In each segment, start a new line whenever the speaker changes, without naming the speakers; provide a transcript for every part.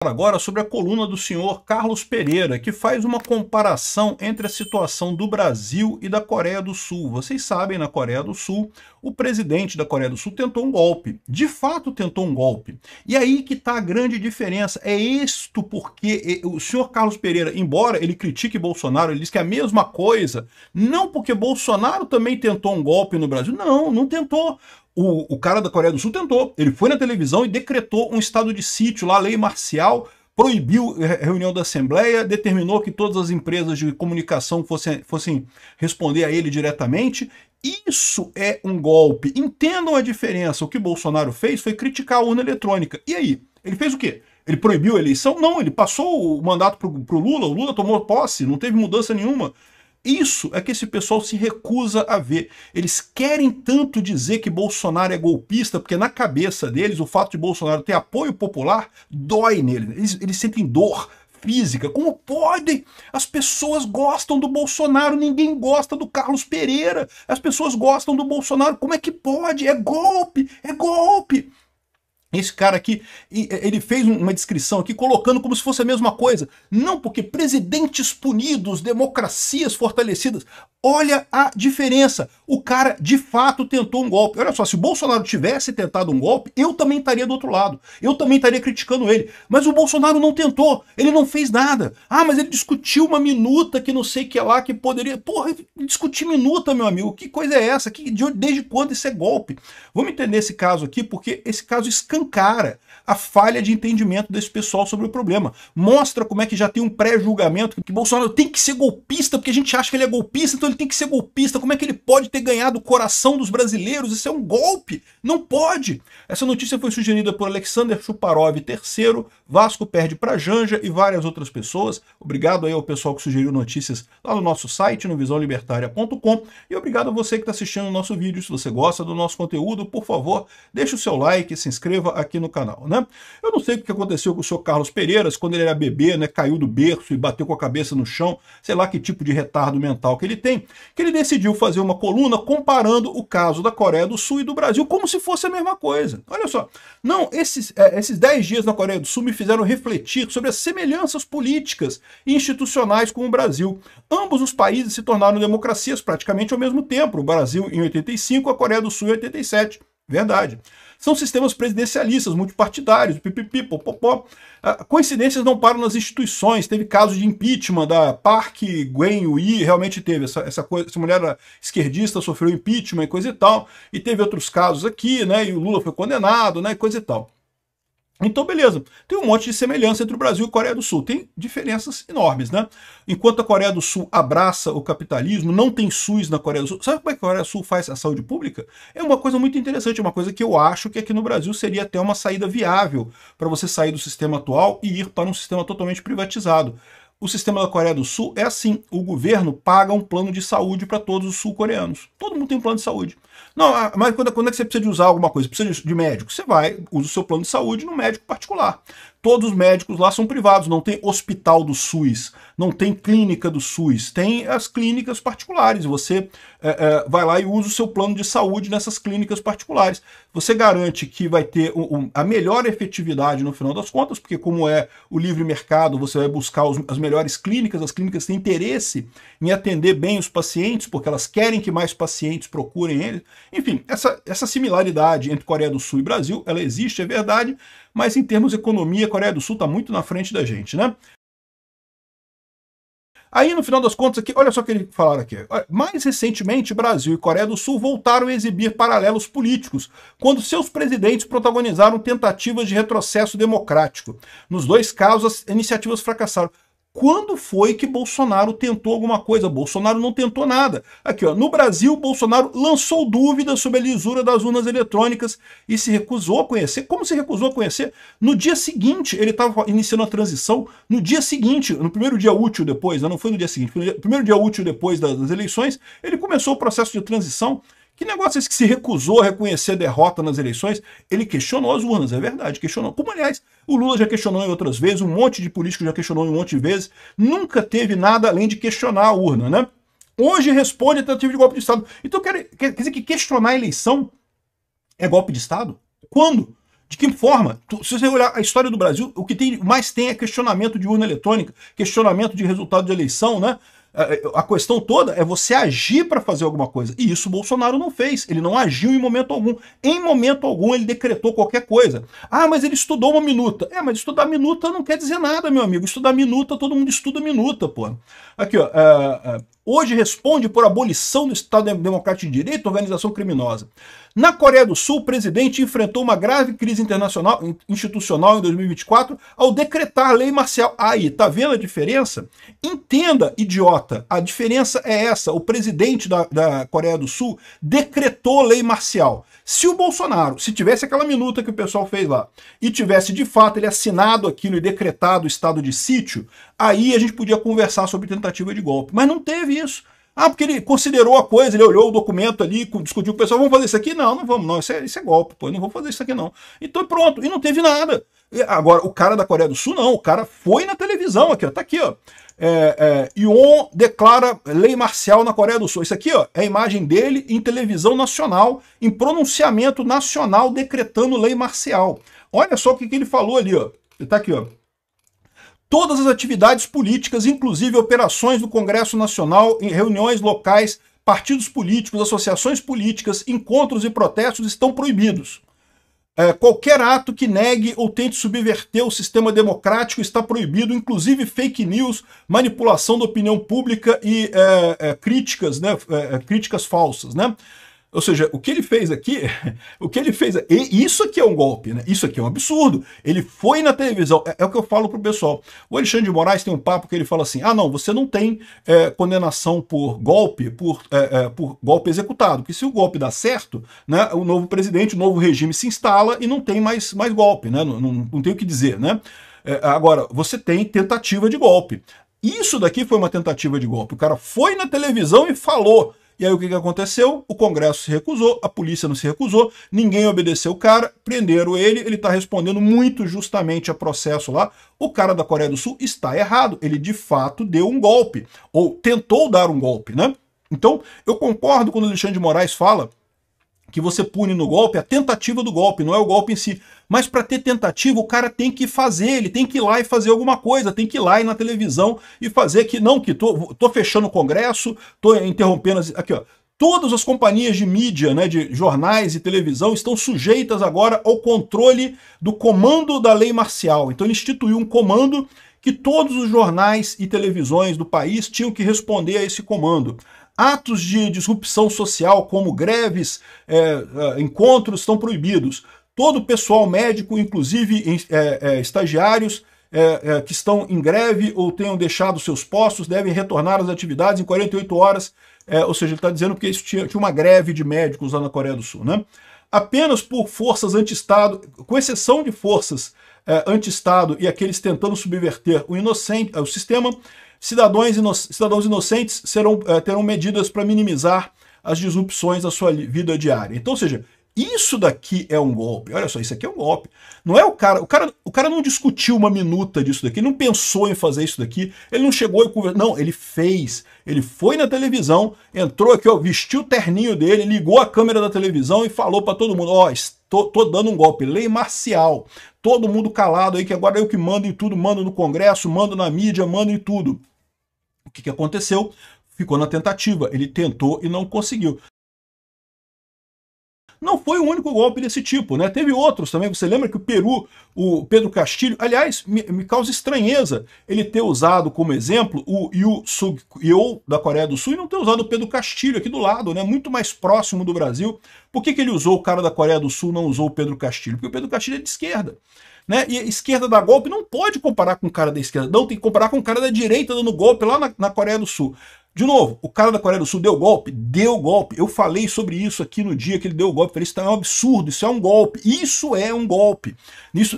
Agora sobre a coluna do senhor Carlos Pereira, que faz uma comparação entre a situação do Brasil e da Coreia do Sul. Vocês sabem, na Coreia do Sul, o presidente da Coreia do Sul tentou um golpe. De fato tentou um golpe. E aí que está a grande diferença. É isto porque o senhor Carlos Pereira, embora ele critique Bolsonaro, ele diz que é a mesma coisa, não porque Bolsonaro também tentou um golpe no Brasil. Não, não tentou. O cara da Coreia do Sul tentou. Ele foi na televisão e decretou um estado de sítio, lá, lei marcial, proibiu a reunião da Assembleia, determinou que todas as empresas de comunicação fossem responder a ele diretamente. Isso é um golpe. Entendam a diferença. O que Bolsonaro fez foi criticar a urna eletrônica. E aí? Ele fez o quê? Ele proibiu a eleição? Não, ele passou o mandato para o Lula. O Lula tomou posse, não teve mudança nenhuma. Isso é que esse pessoal se recusa a ver. Eles querem tanto dizer que Bolsonaro é golpista, porque na cabeça deles o fato de Bolsonaro ter apoio popular dói neles. Eles sentem dor física. Como podem? As pessoas gostam do Bolsonaro, ninguém gosta do Carlos Pereira. As pessoas gostam do Bolsonaro. Como é que pode? É golpe! É golpe! Esse cara aqui, ele fez uma descrição aqui colocando como se fosse a mesma coisa. Não, porque presidentes punidos, democracias fortalecidas. Olha a diferença. O cara, de fato, tentou um golpe. Olha só, se o Bolsonaro tivesse tentado um golpe, eu também estaria do outro lado. Eu também estaria criticando ele. Mas o Bolsonaro não tentou. Ele não fez nada. Ah, mas ele discutiu uma minuta que não sei o que lá, que poderia... Porra, discutir minuta, meu amigo. Que coisa é essa? Desde quando isso é golpe? Vamos entender esse caso aqui, porque esse caso escancara a falha de entendimento desse pessoal sobre o problema. Mostra como é que já tem um pré-julgamento, que Bolsonaro tem que ser golpista, porque a gente acha que ele é golpista, então ele tem que ser golpista. Como é que ele pode ter ganhado o coração dos brasileiros? Isso é um golpe. Não pode. Essa notícia foi sugerida por Alexander Chuparov III, Vasco perde para Janja e várias outras pessoas. Obrigado aí ao pessoal que sugeriu notícias lá no nosso site, no visãolibertaria.com, e obrigado a você que está assistindo o nosso vídeo. Se você gosta do nosso conteúdo, por favor, deixe o seu like e se inscreva aqui no canal, né? Eu não sei o que aconteceu com o senhor Carlos Pereira, quando ele era bebê, né, caiu do berço e bateu com a cabeça no chão, sei lá que tipo de retardo mental que ele tem, que ele decidiu fazer uma coluna comparando o caso da Coreia do Sul e do Brasil como se fosse a mesma coisa. Olha só, não, esses 10 dias na Coreia do Sul me fizeram refletir sobre as semelhanças políticas e institucionais com o Brasil. Ambos os países se tornaram democracias praticamente ao mesmo tempo, o Brasil em 85, a Coreia do Sul em 87. Verdade. São sistemas presidencialistas, multipartidários, pipipi, popopó. Coincidências não param nas instituições. Teve casos de impeachment da Park Geun-hye, realmente teve. Essa mulher era esquerdista, sofreu impeachment e coisa e tal. E teve outros casos aqui, né? E o Lula foi condenado, né? E coisa e tal. Então, beleza, tem um monte de semelhança entre o Brasil e a Coreia do Sul. Tem diferenças enormes, né? Enquanto a Coreia do Sul abraça o capitalismo, não tem SUS na Coreia do Sul. Sabe como é que a Coreia do Sul faz a saúde pública? É uma coisa muito interessante, uma coisa que eu acho que aqui no Brasil seria até uma saída viável para você sair do sistema atual e ir para um sistema totalmente privatizado. O sistema da Coreia do Sul é assim, o governo paga um plano de saúde para todos os sul-coreanos. Todo mundo tem um plano de saúde. Não, mas quando é que você precisa de usar alguma coisa? Precisa de médico? Você vai, usa o seu plano de saúde no médico particular. Todos os médicos lá são privados, não tem hospital do SUS, não tem clínica do SUS, tem as clínicas particulares. Você vai lá e usa o seu plano de saúde nessas clínicas particulares. Você garante que vai ter a melhor efetividade no final das contas, porque como é o livre mercado, você vai buscar as melhores clínicas, as clínicas têm interesse em atender bem os pacientes, porque elas querem que mais pacientes procurem eles. Enfim, essa similaridade entre Coreia do Sul e Brasil, ela existe, é verdade, mas em termos de economia, a Coreia do Sul está muito na frente da gente, né? Aí, no final das contas, aqui, olha só o que eles falaram aqui. Mais recentemente, Brasil e Coreia do Sul voltaram a exibir paralelos políticos, quando seus presidentes protagonizaram tentativas de retrocesso democrático. Nos dois casos, as iniciativas fracassaram. Quando foi que Bolsonaro tentou alguma coisa? Bolsonaro não tentou nada. Aqui, ó, no Brasil, Bolsonaro lançou dúvidas sobre a lisura das urnas eletrônicas e se recusou a conhecer. Como se recusou a conhecer? No dia seguinte, ele estava iniciando a transição, no dia seguinte, no primeiro dia útil depois, não foi no dia seguinte, foi no primeiro dia útil depois das eleições, ele começou o processo de transição. Que negócio é esse que se recusou a reconhecer a derrota nas eleições? Ele questionou as urnas, é verdade, questionou. Como, aliás, o Lula já questionou em outras vezes, um monte de político já questionou em um monte de vezes, nunca teve nada além de questionar a urna, né? Hoje responde a tentativa de golpe de Estado. Então quer dizer que questionar a eleição é golpe de Estado? Quando? De que forma? Se você olhar a história do Brasil, o que mais tem é questionamento de urna eletrônica, questionamento de resultado de eleição, né? A questão toda é você agir para fazer alguma coisa. E isso o Bolsonaro não fez. Ele não agiu em momento algum. Em momento algum ele decretou qualquer coisa. Ah, mas ele estudou uma minuta. Mas estudar minuta não quer dizer nada, meu amigo. Estudar minuta, todo mundo estuda minuta, pô. Aqui, ó. Hoje responde por abolição do Estado Democrático de Direito e organização criminosa. Na Coreia do Sul, o presidente enfrentou uma grave crise institucional em 2024 ao decretar lei marcial. Aí, tá vendo a diferença? Entenda, idiota, a diferença é essa. O presidente da Coreia do Sul decretou lei marcial. Se o Bolsonaro, se tivesse aquela minuta que o pessoal fez lá, e tivesse de fato ele assinado aquilo e decretado o estado de sítio, aí a gente podia conversar sobre tentativa de golpe. Mas não teve isso. Ah, porque ele considerou a coisa, ele olhou o documento ali, discutiu com o pessoal, vamos fazer isso aqui? Não, não vamos, não, isso é golpe, pô, não vou fazer isso aqui não. Então pronto, e não teve nada. Agora, o cara da Coreia do Sul não, o cara foi na televisão aqui, ó, tá aqui, ó. Yoon declara lei marcial na Coreia do Sul. Isso aqui, ó, é a imagem dele em televisão nacional, em pronunciamento nacional decretando lei marcial. Olha só o que ele falou ali, ó. Ele tá aqui, ó. Todas as atividades políticas, inclusive operações do Congresso Nacional, em reuniões locais, partidos políticos, associações políticas, encontros e protestos estão proibidos. Qualquer ato que negue ou tente subverter o sistema democrático está proibido, inclusive fake news, manipulação da opinião pública e críticas, né, críticas falsas, né? Ou seja, o que ele fez aqui, isso aqui é um golpe, né? Isso aqui é um absurdo. Ele foi na televisão, é o que eu falo pro pessoal. O Alexandre de Moraes tem um papo que ele fala assim, ah não, você não tem condenação por golpe, por golpe executado, porque se o golpe dá certo, né, o novo presidente, o novo regime se instala e não tem mais golpe, né? Não tem o que dizer, né? Agora, você tem tentativa de golpe. Isso daqui foi uma tentativa de golpe. O cara foi na televisão e falou. E aí o que aconteceu? O Congresso se recusou, a polícia não se recusou, ninguém obedeceu o cara, prenderam ele está respondendo muito justamente a processo lá. O cara da Coreia do Sul está errado, ele de fato deu um golpe, ou tentou dar um golpe, né? Então, eu concordo quando o Alexandre de Moraes fala que você pune no golpe a tentativa do golpe, não é o golpe em si. Mas para ter tentativa, o cara tem que fazer, ele tem que ir lá e fazer alguma coisa, tem que ir lá e na televisão e fazer que, não, que tô fechando o Congresso, tô interrompendo, aqui ó, todas as companhias de mídia, né, de jornais e televisão estão sujeitas agora ao controle do comando da lei marcial. Então ele instituiu um comando que todos os jornais e televisões do país tinham que responder a esse comando. Atos de disrupção social, como greves, encontros, estão proibidos. Todo o pessoal médico, inclusive estagiários que estão em greve ou tenham deixado seus postos, devem retornar às atividades em 48 horas. Ou seja, ele está dizendo que isso tinha uma greve de médicos lá na Coreia do Sul, né? Apenas por forças anti-Estado, com exceção de forças anti-Estado e aqueles tentando subverter o sistema, cidadãos inocentes terão medidas para minimizar as disrupções da sua vida diária. Então, ou seja, isso daqui é um golpe. Olha só, isso aqui é um golpe. Não é o cara não discutiu uma minuta disso daqui, ele não pensou em fazer isso daqui, ele não chegou e conversou. Não, ele fez. Ele foi na televisão, entrou aqui, ó, vestiu o terninho dele, ligou a câmera da televisão e falou para todo mundo, ó, tô dando um golpe, lei marcial. Todo mundo calado aí, que agora eu que mando em tudo, mando no Congresso, mando na mídia, mando em tudo. O que aconteceu? Ficou na tentativa. Ele tentou e não conseguiu. Não foi o único golpe desse tipo, né? Teve outros também. Você lembra que o Peru, o Pedro Castilho, aliás, me causa estranheza ele ter usado como exemplo o Yoon Suk-yeol da Coreia do Sul e não ter usado o Pedro Castilho aqui do lado, né? Muito mais próximo do Brasil. Por que ele usou o cara da Coreia do Sul, não usou o Pedro Castilho? Porque o Pedro Castilho é de esquerda. Né? E a esquerda dá golpe não pode comparar com o cara da esquerda, não, tem que comparar com o cara da direita dando golpe lá na Coreia do Sul. De novo, o cara da Coreia do Sul deu golpe? Deu golpe. Eu falei sobre isso aqui no dia que ele deu golpe. Falei, isso é um absurdo, isso é um golpe. Isso é um golpe.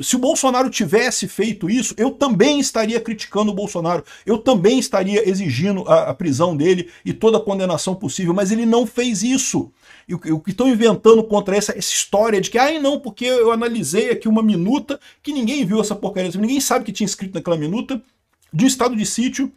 Se o Bolsonaro tivesse feito isso, eu também estaria criticando o Bolsonaro. Eu também estaria exigindo a prisão dele e toda a condenação possível. Mas ele não fez isso. E o que estão inventando contra essa história de que, não, porque eu analisei aqui uma minuta que ninguém viu essa porcaria. Ninguém sabe que tinha escrito naquela minuta de um estado de sítio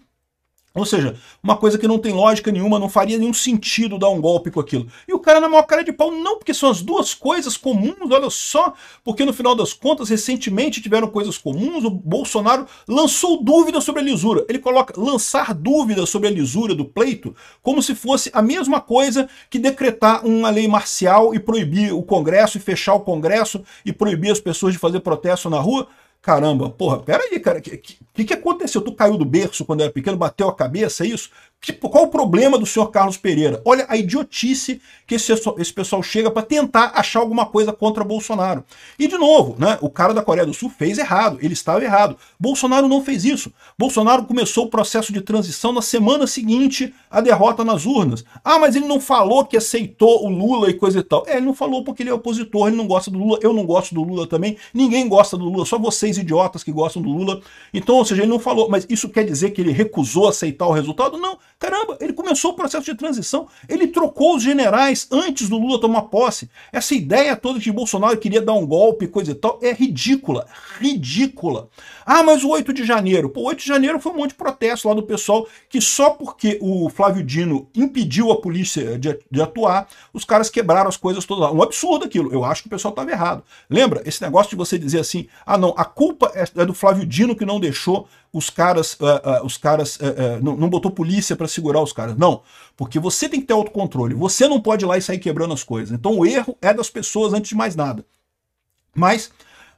Ou seja, uma coisa que não tem lógica nenhuma, não faria nenhum sentido dar um golpe com aquilo. E o cara na maior cara de pau, não, porque são as duas coisas comuns, olha só, porque no final das contas, recentemente tiveram coisas comuns, o Bolsonaro lançou dúvida sobre a lisura. Ele coloca lançar dúvida sobre a lisura do pleito como se fosse a mesma coisa que decretar uma lei marcial e proibir o Congresso, e fechar o Congresso, e proibir as pessoas de fazer protesto na rua. Caramba, porra, peraí, cara, que aconteceu? Tu caiu do berço quando era pequeno, bateu a cabeça, é isso? Qual o problema do senhor Carlos Pereira? Olha a idiotice que esse pessoal chega para tentar achar alguma coisa contra Bolsonaro. E, de novo, né, o cara da Coreia do Sul fez errado, ele estava errado. Bolsonaro não fez isso. Bolsonaro começou o processo de transição na semana seguinte à derrota nas urnas. Ah, mas ele não falou que aceitou o Lula e coisa e tal. Ele não falou porque ele é opositor, ele não gosta do Lula, eu não gosto do Lula também, ninguém gosta do Lula, só vocês idiotas que gostam do Lula. Então, ou seja, ele não falou, mas isso quer dizer que ele recusou aceitar o resultado? Não. Caramba, ele começou o processo de transição, ele trocou os generais antes do Lula tomar posse. Essa ideia toda de que Bolsonaro queria dar um golpe, coisa e tal, é ridícula, ridícula. Ah, mas o 8 de janeiro, pô, 8 de janeiro foi um monte de protesto lá do pessoal que só porque o Flávio Dino impediu a polícia de atuar, os caras quebraram as coisas todas lá. Um absurdo aquilo, eu acho que o pessoal estava errado. Lembra esse negócio de você dizer assim, ah não, a culpa é do Flávio Dino que não deixou os caras não botou polícia para segurar os caras. Não, porque você tem que ter autocontrole. Você não pode ir lá e sair quebrando as coisas. Então o erro é das pessoas antes de mais nada. Mas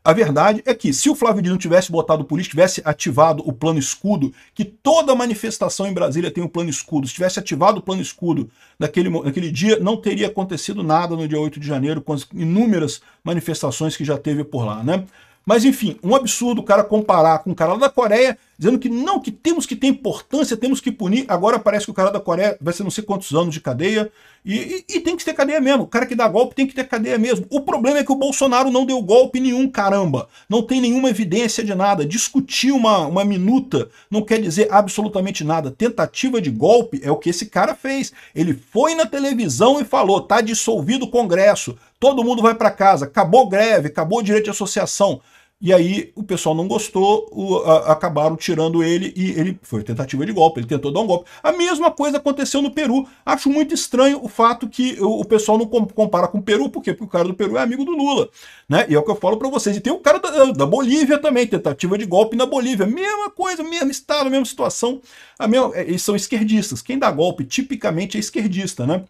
a verdade é que se o Flávio Dino tivesse botado polícia, tivesse ativado o plano escudo, que toda manifestação em Brasília tem um plano escudo, se tivesse ativado o plano escudo naquele dia, não teria acontecido nada no dia 8 de janeiro, com as inúmeras manifestações que já teve por lá, né? Mas, enfim, um absurdo o cara comparar com o cara lá da Coreia, dizendo que não, que temos que ter importância, temos que punir. Agora parece que o cara da Coreia vai ser não sei quantos anos de cadeia. E tem que ter cadeia mesmo. O cara que dá golpe tem que ter cadeia mesmo. O problema é que o Bolsonaro não deu golpe nenhum, caramba. Não tem nenhuma evidência de nada. Discutir uma minuta não quer dizer absolutamente nada. Tentativa de golpe é o que esse cara fez. Ele foi na televisão e falou, tá dissolvido o Congresso, todo mundo vai para casa, acabou greve, acabou o direito de associação. E aí o pessoal não gostou, acabaram tirando ele e ele foi tentativa de golpe, ele tentou dar um golpe. A mesma coisa aconteceu no Peru. Acho muito estranho o fato que o pessoal não compara com o Peru, por quê? Porque o cara do Peru é amigo do Lula, né? E é o que eu falo para vocês. E tem o cara da Bolívia também, tentativa de golpe na Bolívia. Mesma coisa, mesmo estado, mesma situação. Eles são esquerdistas. Quem dá golpe tipicamente é esquerdista, né?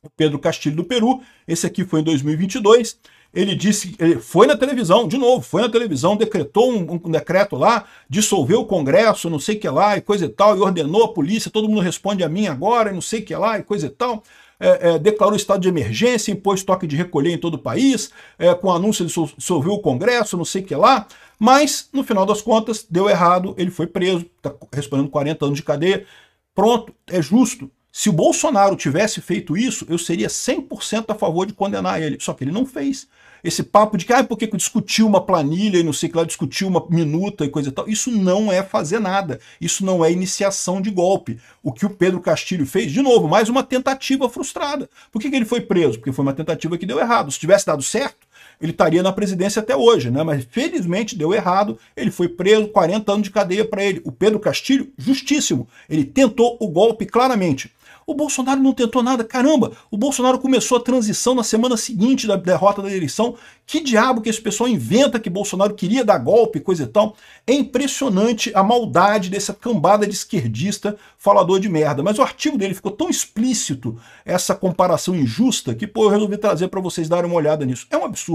O Pedro Castilho do Peru, esse aqui foi em 2022, ele disse, ele foi na televisão, de novo, foi na televisão, decretou um decreto lá, dissolveu o Congresso, não sei o que lá, e coisa e tal, e ordenou a polícia, todo mundo responde a mim agora, e não sei o que lá, e coisa e tal, declarou estado de emergência, impôs toque de recolher em todo o país, com anúncio de dissolver o Congresso, não sei o que lá, mas, no final das contas, deu errado, ele foi preso, está respondendo 40 anos de cadeia, pronto, é justo. Se o Bolsonaro tivesse feito isso, eu seria 100% a favor de condenar ele. Só que ele não fez. Esse papo de que, porque discutiu uma planilha e não sei o que lá, discutiu uma minuta e coisa e tal, isso não é fazer nada. Isso não é iniciação de golpe. O que o Pedro Castilho fez, de novo, mais uma tentativa frustrada. Por que ele foi preso? Porque foi uma tentativa que deu errado. Se tivesse dado certo, ele estaria na presidência até hoje, né? Mas felizmente deu errado, ele foi preso, 40 anos de cadeia para ele. O Pedro Castilho, justíssimo, ele tentou o golpe claramente. O Bolsonaro não tentou nada, caramba, o Bolsonaro começou a transição na semana seguinte da derrota da eleição. Que diabo que esse pessoal inventa que Bolsonaro queria dar golpe, coisa e tal. É impressionante a maldade dessa cambada de esquerdista falador de merda. Mas o artigo dele ficou tão explícito, essa comparação injusta, que pô, eu resolvi trazer para vocês darem uma olhada nisso. É um absurdo.